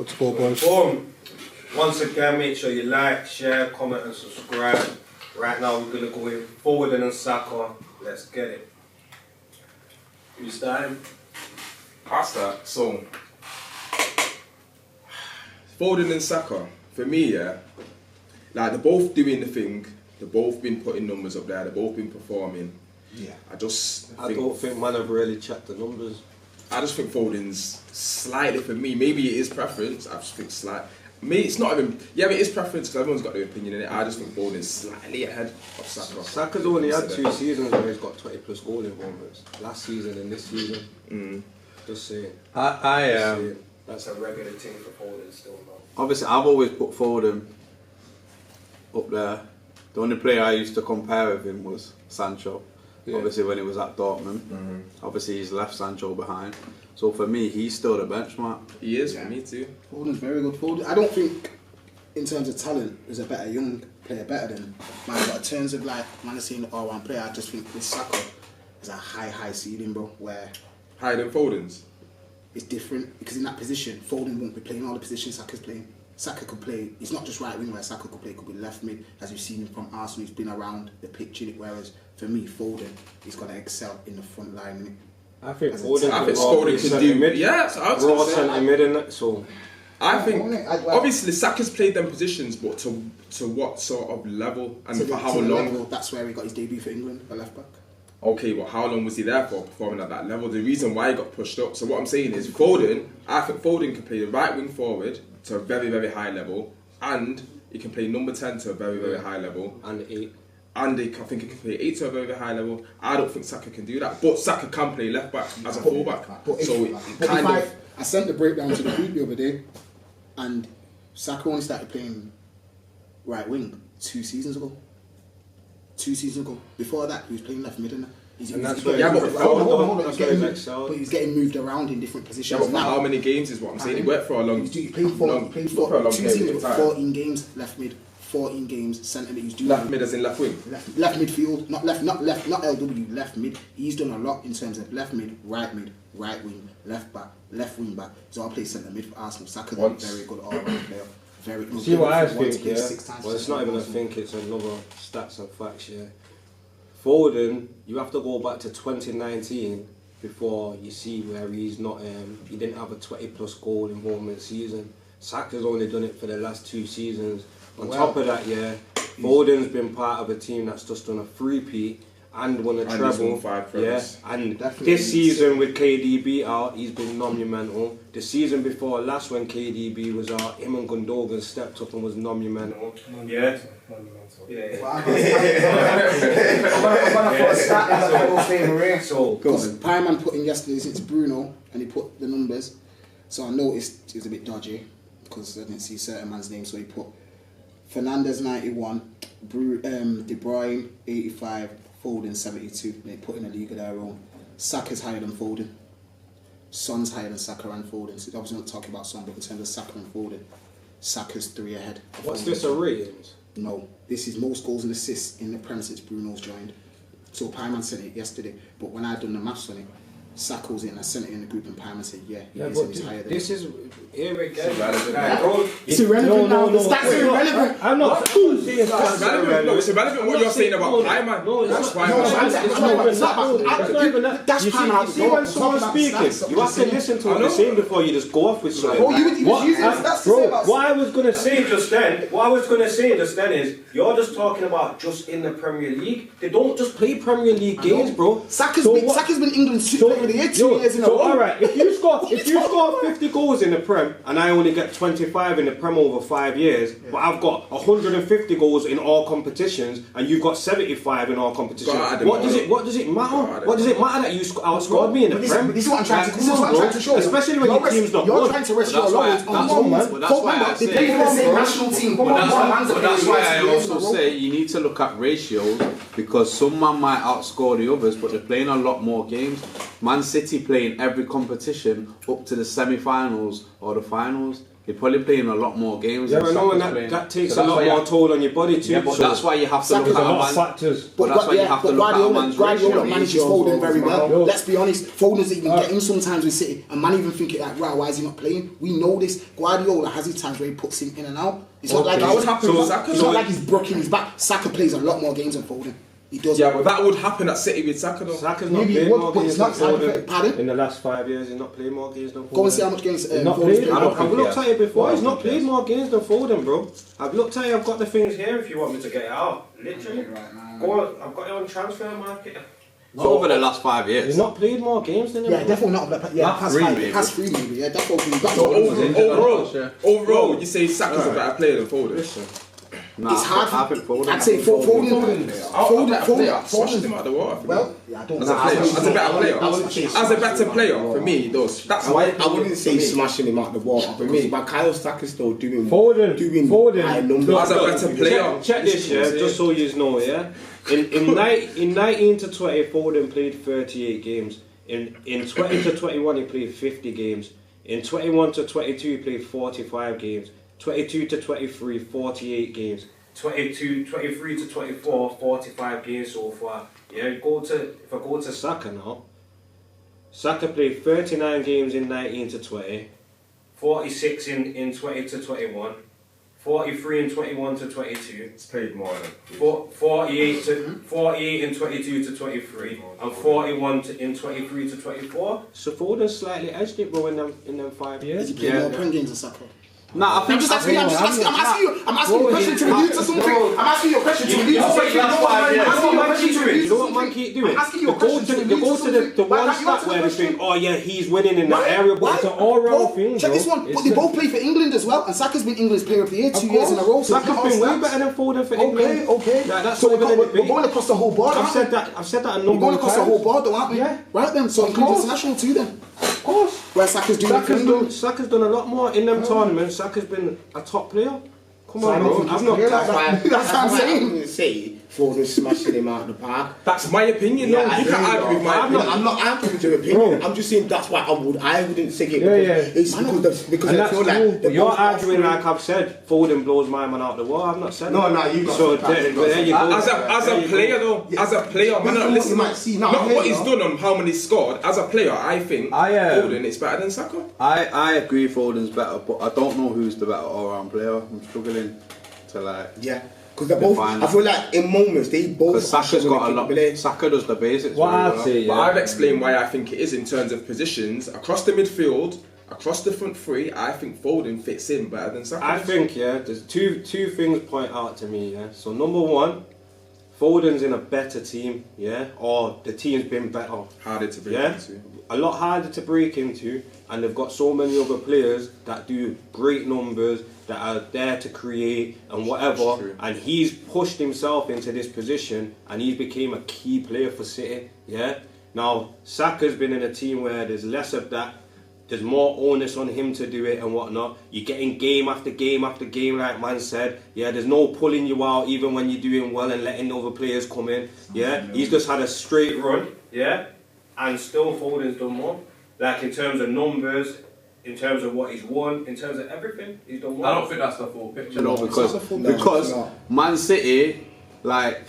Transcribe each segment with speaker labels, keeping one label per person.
Speaker 1: Good sport, boys.
Speaker 2: Boom. Once again, make sure you like, share, comment and subscribe. Right now we're going to go in Foden and Saka. Let's get it. Who's starting?
Speaker 3: I'll start. So, Foden and Saka, for me, yeah, like they're both doing the thing. They've both been putting numbers up there. They've both been performing.
Speaker 1: Yeah.
Speaker 2: I don't think man have really checked the numbers.
Speaker 3: I just think Foden's slightly, for me, maybe it is preference. I just think slight. Me, it's not even. Yeah, but it is preference because everyone's got their opinion in it. I just think Foden's slightly ahead of Saka.
Speaker 2: Saka's only had 2 seasons where he's got 20 plus goal involvements. Last season and this season. Just saying. That's a regular thing for Foden still now.
Speaker 4: Obviously, I've always put Foden up there. The only player I used to compare with him was Sancho. Yeah. Obviously, when he was at Dortmund. Obviously, he's left Sancho behind. So for me, he's still the benchmark.
Speaker 3: He is, for me too.
Speaker 1: Foden's very good. Foden, I don't think, in terms of talent, there's a better young player better than man. But in terms of like, man, is saying the all-round player, I just think this Saka is a high ceiling, bro. Where
Speaker 3: higher than Foden's.
Speaker 1: It's different because in that position, Foden won't be playing all the positions Saka's playing. Saka could play. It's not just right wing where Saka could play. Could be left mid, as we've seen him from Arsenal. He's been around the pitch in it. Whereas for me, Foden, he's got to excel in the front line. Innit?
Speaker 2: I think
Speaker 3: Foden can do mid. Yeah, so I was
Speaker 2: raw centre mid in it. So
Speaker 3: I think obviously Saka's played them positions, but to what sort of level and for how long?
Speaker 1: Level, that's where he got his debut for England, a left back.
Speaker 3: Okay, but how long was he there for performing at that level? The reason why he got pushed up. So what I'm saying is Foden, I think Foden can play the right wing forward to a very, very high level, and he can play number 10 to a very, very high level.
Speaker 2: And 8.
Speaker 3: And I think he can play 8 to a very, very high level. I don't think Saka can do that. But Saka can play left back as a full back.
Speaker 1: I sent the breakdown to the group the other day, and Saka only started playing right wing 2 seasons ago. 2 seasons ago. Before that, he was playing left mid. But he's getting moved around in different positions.
Speaker 3: Yeah, but for how many games is what I'm saying? He worked for a long.
Speaker 1: He played for 2 seasons, 14 games left mid, 14 games centre mid. He's doing
Speaker 3: left mid as in left wing.
Speaker 1: Left midfield, not LW, left mid. He's done a lot in terms of left mid, right wing, left back, left wing back. So I play centre mid for Arsenal. Saka's a very good all-round player. Very good.
Speaker 2: See what I think, yeah. Well, it's not even a think, it's another stats and facts, yeah. Foden, you have to go back to 2019 before you see where he's not. He didn't have a 20 plus goal involvement season. Saka's only done it for the last 2 seasons. On top of that, yeah, Foden's been part of a team that's just done a 3-peat and won a treble. Yeah, and this season with KDB out, he's been monumental. The season before last, when KDB was out, him and Gundogan stepped up and was monumental. Yeah.
Speaker 1: I'm gonna put a stat in the Hall of Fame here. So, because Pyman put in yesterday's, it's Bruno, and he put the numbers. So I noticed it was a bit dodgy because I didn't see certain man's name. So he put Fernandes 91, De Bruyne 85, Foden 72. They put in a league of their own. Saka's higher than Foden. Son's higher than Saka and Foden. So obviously not talking about Son, but in terms of Saka and Foden, Saka's 3 ahead.
Speaker 2: What's this a ratings?
Speaker 1: No, this is most goals and assists in the Prem since Bruno's joined. So Pyman sent it yesterday, but when I done the maths on it, Saka was in, I sent it in the group and Pyman said, yeah, he's higher than
Speaker 2: this is irrelevant.
Speaker 1: It's irrelevant now. The stats are irrelevant.
Speaker 2: I'm not saying it's irrelevant.
Speaker 3: No, it's irrelevant what you're saying about Pyman.
Speaker 2: No,
Speaker 3: that's why.
Speaker 2: It's not even that.
Speaker 1: That's Pyman.
Speaker 2: See when someone's speaking, you have to listen to what they're saying before you just go off with something. What I was going to say just then is, you're just talking about just in the Premier League. They don't just play Premier League games, bro.
Speaker 1: Saka's been England's player of the year 2 years in a row.
Speaker 2: Alright, if you score 50 goals in the Prem and I only get 25 in the Prem over 5 years, but I've got 150 goals in all competitions and you've got 75 in all competitions, what does it matter? What does it matter that you outscored me in the Prem?
Speaker 1: This is what I'm trying to show.
Speaker 2: Especially when your team's not good.
Speaker 1: You're trying to rest your laurels on one man.
Speaker 4: That's why I
Speaker 1: say they play for the same national team.
Speaker 4: That's why I also say you need to look at ratios, because some man might outscore the others, but they're playing a lot more games. Man City playing every competition up to the semi-finals or the finals. He'd probably play in a lot more games.
Speaker 2: Yeah, I know, and that takes a lot more toll on your body too.
Speaker 4: Yeah, but that's why you have to look at
Speaker 5: a lot of factors.
Speaker 4: But that's why you have to look at a man's
Speaker 1: Guardiola
Speaker 4: ratio.
Speaker 1: manages Foden very well.
Speaker 5: Yo.
Speaker 1: Let's be honest, Foden's even getting sometimes with City, and man even think it like, wow, why is he not playing? We know this. Guardiola has his times where he puts him in and out. It's not like
Speaker 3: that would happen with Saka.
Speaker 1: It's not like he's broken his back. Saka plays a lot more games than Foden. He does.
Speaker 3: Yeah, but that would happen at City with Saka though.
Speaker 2: Saka's not
Speaker 1: Maybe
Speaker 2: played
Speaker 1: it would,
Speaker 2: more
Speaker 1: but
Speaker 2: games
Speaker 1: it's
Speaker 2: than
Speaker 1: not
Speaker 2: Foden.
Speaker 1: Pardon?
Speaker 2: In the last 5 years, he's not played more games than Foden.
Speaker 1: Go and see how much games
Speaker 2: He's not
Speaker 1: Foden's
Speaker 2: played.
Speaker 1: played.
Speaker 2: I've looked at it before.
Speaker 3: I
Speaker 2: He's
Speaker 3: don't
Speaker 2: not
Speaker 3: think
Speaker 2: played
Speaker 3: he
Speaker 2: more games than Foden, bro. I've looked at it. I've got the things here. If you want me to get it out, literally. Go on. I've got it on transfer market.
Speaker 4: Not over the last 5 years.
Speaker 2: He's not played more games than him.
Speaker 1: Yeah, definitely not. Past
Speaker 4: three,
Speaker 1: five,
Speaker 4: maybe.
Speaker 1: past three maybe. Yeah, definitely.
Speaker 3: So overall, you say Saka's a better player than Foden.
Speaker 2: Listen.
Speaker 4: Nah,
Speaker 1: It's hard.
Speaker 4: I think Foden.
Speaker 1: I'd say Foden.
Speaker 3: Smashed him out of the water.
Speaker 1: Well, yeah, I don't
Speaker 3: As a player, as a better player, as a better player for me, he does. That's why
Speaker 6: I wouldn't say smashing him out of the water for me. But Bukayo Saka's still doing
Speaker 5: Foden.
Speaker 6: high numbers.
Speaker 3: as a better player.
Speaker 2: Check this, yeah, just so you know, yeah. In 19 to 20, Foden played 38 games. In 20 to 21, he played 50 games. In 21 to 22, he played 45 games. 22 to 23, 48 games. 23 to 24, 45 games so far. Yeah, if I go to Saka now, Saka played 39 games in 19 to 20, 46 in 20 to 21, 43 in 21 to 22.
Speaker 3: It's played more than
Speaker 2: 48 in 22 to 23 and 41 in 23 to 24. So Foden slightly edged it, bro, in them 5 years.
Speaker 1: Is he playing more Prem games than Saka?
Speaker 4: Nah, I think
Speaker 1: I'm asking you a question to allude to something. I'm asking you a question to allude to something.
Speaker 2: You know what man keep doing?
Speaker 1: I'm asking you a question
Speaker 2: You go to the one stat where they think, oh yeah, he's winning in that area, but it's an all-round thing,
Speaker 1: Check this one. But they both play for England as well, and Saka's been England's Player of the Year 2 years in a row.
Speaker 2: Saka's been way better than Foden for England.
Speaker 1: Okay.
Speaker 2: Yeah, that's
Speaker 1: so
Speaker 2: not even
Speaker 1: we're going across the whole board.
Speaker 2: I've said that a number
Speaker 1: We're going
Speaker 2: of
Speaker 1: across the
Speaker 2: times.
Speaker 1: whole board, though, aren't we?
Speaker 2: Yeah.
Speaker 1: Right then. So include international too then.
Speaker 2: Of course.
Speaker 1: Where Saka's doing it for England.
Speaker 2: Saka's done a lot more in them tournaments. Saka's been a top player. Come on, bro.
Speaker 1: That's what I'm saying.
Speaker 6: I wouldn't say Foden's smashing him out of the park.
Speaker 3: That's my opinion, though. You can't argue with my opinion.
Speaker 6: I'm not arguing with your opinion. I'm just saying that's why I wouldn't say it because I feel like
Speaker 2: you're arguing like I've said. Foden blows my man out the wall. I've not said
Speaker 6: No,
Speaker 2: that.
Speaker 6: you got
Speaker 2: So there you go.
Speaker 3: As a player, though, as a player, man, listen, not what he's done on how many he's scored. As a player, I think Foden is better than Saka.
Speaker 4: I agree Foden's better, but I don't know who's the better all-round player. I'm struggling to like.
Speaker 6: Yeah. Because they're both, I feel like in moments they both.
Speaker 4: Because Saka's got a lot. Saka does the basics.
Speaker 5: What
Speaker 4: really
Speaker 5: I'd
Speaker 4: well.
Speaker 5: say,
Speaker 3: But I've explained why I think it is in terms of positions across the midfield, across the front three. I think Foden fits in better than Saka.
Speaker 2: I think there's two things point out to me. Yeah. So number one, Foden's in a better team. Yeah. Or the team's been better.
Speaker 3: Harder to break into.
Speaker 2: A lot harder to break into, and they've got so many other players that do great numbers, that are there to create and whatever, and he's pushed himself into this position and he's became a key player for City. Yeah. Now Saka's been in a team where there's less of that. There's more onus on him to do it and whatnot. You're getting game after game after game, like man said. Yeah, there's no pulling you out even when you're doing well and letting other players come in. Yeah, he's just had a straight run. Yeah, and still Foden's done more. Like in terms of numbers, in terms of what he's won, in terms of everything, he's done more.
Speaker 3: I don't think that's the full picture.
Speaker 4: No, because Man City, like,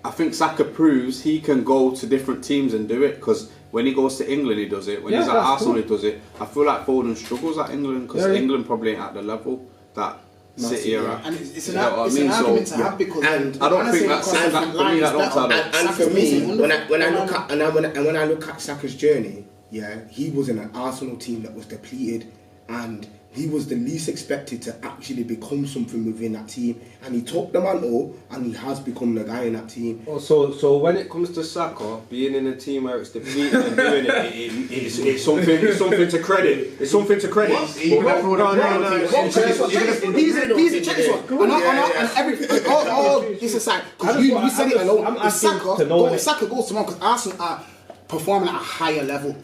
Speaker 4: I think Saka proves he can go to different teams and do it. Because when he goes to England, he does it. When he's at Arsenal, he does it. I feel like Foden struggles at England because England probably ain't at the level that City are at.
Speaker 1: And it's an argument to have because
Speaker 6: and
Speaker 4: I don't think that's for me. I don't tell it.
Speaker 6: And for me, when I look at Saka's journey, yeah, he was in an Arsenal team that was depleted, and he was the least expected to actually become something within that team, and he took the mantle, and he has become the guy in that team.
Speaker 2: So when it comes to Saka being in a team where it's depleted and doing it's something to credit. It's something to credit.
Speaker 1: Check this one. And everything, all this aside, because you said it alone. If Saka goes tomorrow, because Arsenal are performing at a higher level.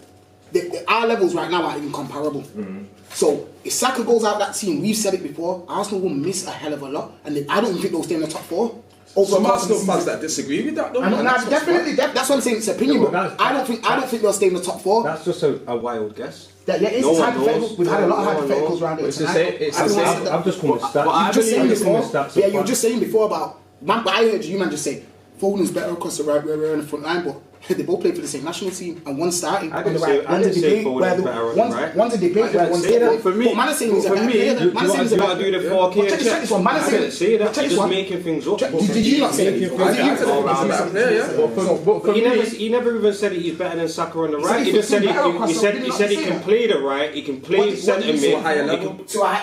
Speaker 1: Our levels right now are incomparable. So if Saka goes out that team, we've said it before, Arsenal will miss a hell of a lot, and I don't even think they'll stay in the top four.
Speaker 3: Some Arsenal fans that disagree with that, though.
Speaker 1: Definitely, that's what I'm saying. It's opinion, but I don't think they'll stay in the top four.
Speaker 2: That's just a wild guess.
Speaker 1: It's hypothetical. We've had a lot of hypotheticals around it.
Speaker 5: I've just come with stats.
Speaker 1: You were just saying before about, man, I heard you man just say, Foden's better across the right, we're in the front line, but they both play for the same national team, and one starting on the right. One's a debate where one's a debate where one's a
Speaker 4: for me.
Speaker 1: Man is saying he's a better player.
Speaker 2: You want to do the 4K check?
Speaker 1: Check this one. Man is saying.
Speaker 2: Say that. You're just making things up.
Speaker 1: Did you not say
Speaker 2: it? He never even said he's better than Saka on the right. He just said he can play the right. He can play centre mid.
Speaker 1: He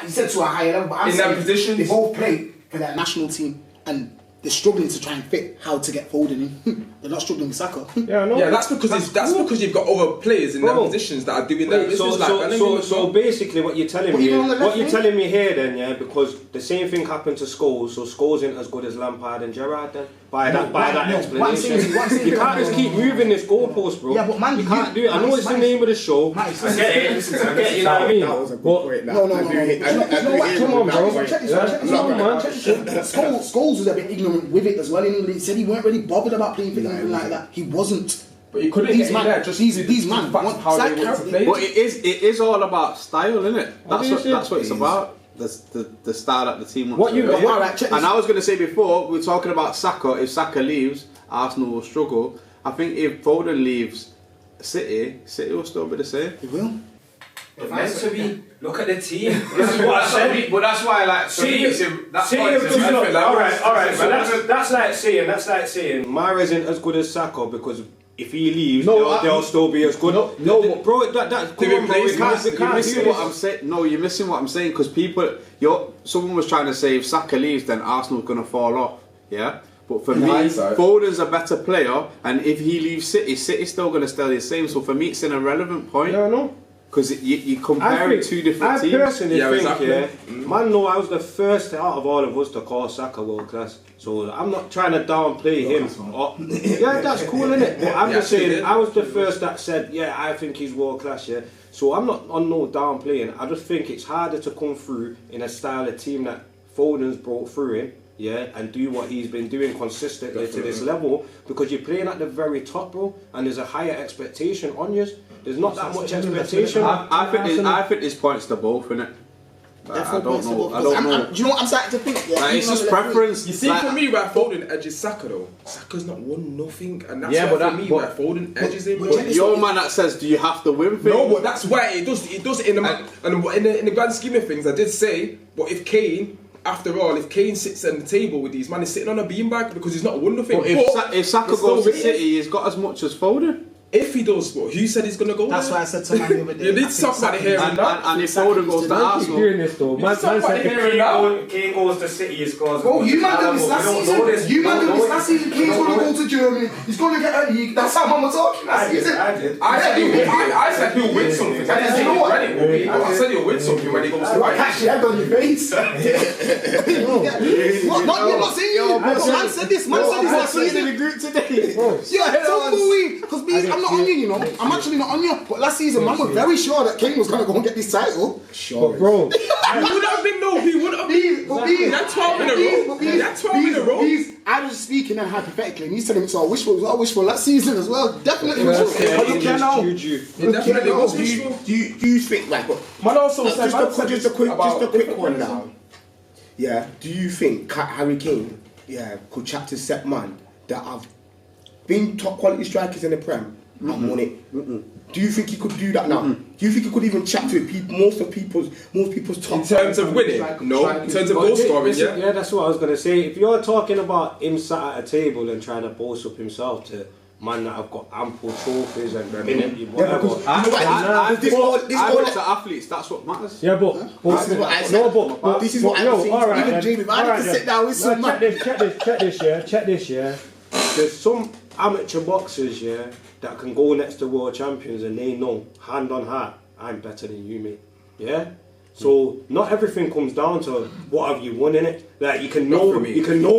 Speaker 1: said to a higher level. But I'm saying they both play for their national team, and they're struggling to try and fit how to get Foden in. They're not struggling with Saka.
Speaker 5: Yeah, I know.
Speaker 3: Yeah, that's because you've got other players in their positions that are doing their business.
Speaker 2: So basically, what you're telling me here, then, yeah, because the same thing happened to Scholes. So Scholes isn't as good as Lampard and Gerrard. Then by that explanation, you can't just keep moving this goalpost, bro. Yeah, but man, you can't do it. I know it's the name of the show. I get it. You know what I mean?
Speaker 6: That was a good point.
Speaker 1: No.
Speaker 5: Come on, bro.
Speaker 1: Check this out. Scholes was a bit ignorant with it as well. He said he weren't really bothered about playing for anything like that. He wasn't.
Speaker 3: But you couldn't get in there. Just
Speaker 1: these man.
Speaker 3: How they want to play.
Speaker 4: But it is all about style, isn't it? That's what it's about. The style that the team wants to play. And I was going to say before, we were talking about Saka. If Saka leaves, Arsenal will struggle. I think if Foden leaves City will still be the same.
Speaker 1: He will.
Speaker 7: It's meant to be. Look at the team. This is what I said. But that's why, like,
Speaker 2: that's like saying Mara isn't as good as Saka because if he leaves, they'll still be as good.
Speaker 4: You're missing what I'm saying because someone was trying to say if Saka leaves, then Arsenal's going to fall off. Yeah. But for me, Foden's a better player, and if he leaves City's still going to stay the same. So for me, it's an irrelevant point.
Speaker 5: Yeah, I know.
Speaker 4: Because you compare two different teams.
Speaker 2: I personally think, man, I was the first out of all of us to call Saka world class. So I'm not trying to downplay him. That's cool, isn't it? But I'm just saying, I was the first that said, I think he's world class, yeah. So I'm not on no downplaying. I just think it's harder to come through in a style of team that Foden's brought through in. Yeah, and do what he's been doing consistently to this level because you're playing at the very top, bro, and there's a higher expectation on you. There's not that much expectation.
Speaker 4: I think this points to both, innit? I don't know.
Speaker 1: Do you know what I'm starting to think?
Speaker 4: It's just preference.
Speaker 3: You see, for me, where Foden edges Saka though, Saka's not won nothing, and that's where Foden edges him.
Speaker 4: You're a man that says, "Do you have to win things?"
Speaker 3: No, but that's why it does it in the grand scheme of things. I did say, but if Kane. After all, if Kane sits at the table with these man, he's sitting on a beanbag because he's not won nothing.
Speaker 4: But if Saka goes to City, he's got as much as Foden.
Speaker 3: If he does, what? Who said he's going to go
Speaker 1: That's
Speaker 3: there?
Speaker 1: why I said to man the other day.
Speaker 3: You need to talk about it here and now.
Speaker 4: And if Foden goes to Arsenal...
Speaker 5: doing this though. Man said
Speaker 2: if Kane goes to City, he scores.
Speaker 1: Oh, you man did this last season. You man did this last season. Kane's going to go to Germany. He's going to get a league. That's how man was talking last season.
Speaker 3: I said he'll win something. I didn't say he'll win it. I said he'll win something when he goes to Bayern.
Speaker 1: Catch your head on your face. What? You're not saying you. Man said this. Man said this last season in the group today. Yeah, tumbleweed. Because I'm not on you, you know. I'm actually not on you. But last season, man was very sure that Kane was going to go and get this title.
Speaker 5: Sure. But bro,
Speaker 3: he would have been no. He would have been. That's 12 in a row. That's 12 in a row.
Speaker 1: I was speaking and hypothetically, and he's telling me it's all wishful. It was all wishful last season as well. Definitely wishful.
Speaker 3: Definitely was wishful.
Speaker 6: Do you think like?
Speaker 3: Man also said
Speaker 6: just a quick one now. Yeah. Do you think Harry Kane, could chat to set man that have been top quality strikers in the Prem and won it? Do you think he could do that now? Do you think he could even chat to most people's top?
Speaker 3: In terms of winning, no. In terms of goal scoring,
Speaker 2: yeah, that's what I was gonna say. If you're talking about him sat at a table and trying to boast up himself to man that have got ample trophies and whatever.
Speaker 4: I think to athletes, that's what matters.
Speaker 5: Yeah, but
Speaker 1: this is what I'm saying.
Speaker 5: Alright,
Speaker 1: even Jamie, I need to sit down with some man.
Speaker 5: Check this, yeah.
Speaker 2: There's some amateur boxers, that can go next to world champions and they know, hand on heart, I'm better than you, mate. Yeah? So not everything comes down to what have you won in it. Like you can know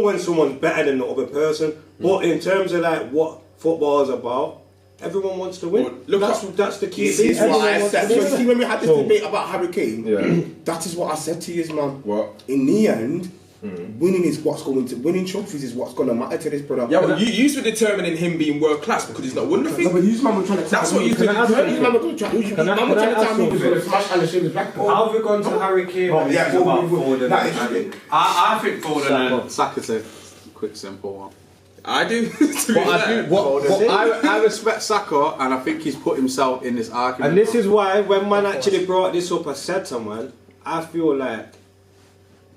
Speaker 2: when someone's better than the other person. But in terms of like what football is about, everyone wants to win. That's the key thing.
Speaker 6: So when we had this debate about Harry Kane, that is what I said to you, man.
Speaker 3: What?
Speaker 6: In the end, winning trophies is what's going to matter to this brother.
Speaker 3: Yeah, but you used to determining him being world class because he's not won nothing.
Speaker 6: No, but you man were trying to
Speaker 3: That's what you
Speaker 5: Can I ask
Speaker 6: You man were trying to tell me before the smash and the shame is Blackpool.
Speaker 2: How have we gone to Harry Kane?
Speaker 4: I think Foden and Saka's a quick, simple one.
Speaker 3: I do.
Speaker 4: I respect Saka, and I think he's put himself in this argument.
Speaker 2: And this is why, when man actually brought this up, I said to man, I feel like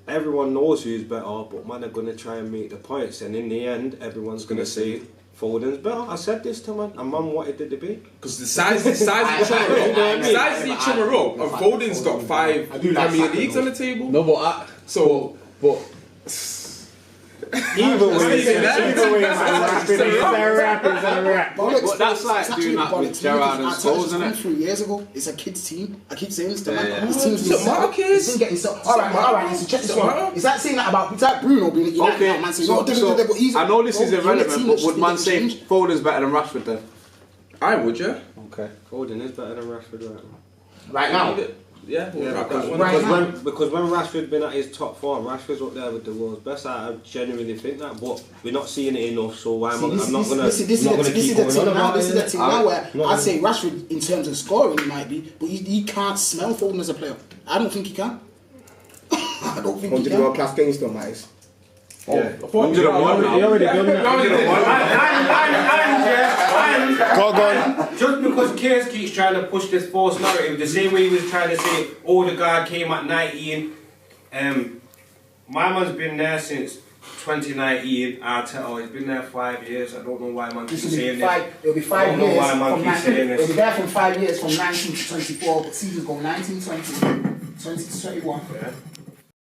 Speaker 2: everyone knows who's better, but man are going to try and make the points, and in the end, everyone's going to say Foden's better. I said this to man, and man wanted the debate.
Speaker 3: Because the size of each other up, and Foden's got 5 Premier Leagues on the table.
Speaker 4: No, but
Speaker 2: Either way,
Speaker 1: But
Speaker 4: that's like doing that with Gerrard and Scholes, isn't it?
Speaker 1: 3 years ago, it's a kids' team. I keep saying this to
Speaker 4: Yeah.
Speaker 1: This team's
Speaker 3: It's Marcus.
Speaker 1: Alright, so check this one. Is that saying that about Bruno being at United?
Speaker 4: Okay,
Speaker 1: Man saying,
Speaker 4: I know this is irrelevant, but would man say Foden's better than Rashford then?
Speaker 3: I would, yeah.
Speaker 2: okay, Foden is better than Rashford
Speaker 6: Right now.
Speaker 3: Yeah,
Speaker 2: because when Rashford's been at his top form, Rashford's up there with the world's best. I genuinely think that, but we're not seeing it enough. So why I'm not gonna. This is
Speaker 1: the team now where I'd say Rashford in terms of scoring he might be, but he can't smell Foden as a player. I don't think he can. I don't think he
Speaker 6: 100
Speaker 1: can.
Speaker 6: world class games still, mate.
Speaker 4: Yeah, 101 now.
Speaker 5: He already done that.
Speaker 2: Just because Kears keeps trying to push this false narrative, the same way he was trying to say Odegaard came at 19. My man's been there since 2019. Arteta, he's been there 5 years. I don't know why man keeps saying this.
Speaker 1: It'll be 5 years.
Speaker 2: It'll
Speaker 1: be there from 5 years from 19 to 24, but seasons go 19, 20, 20 to 21.
Speaker 2: Yeah.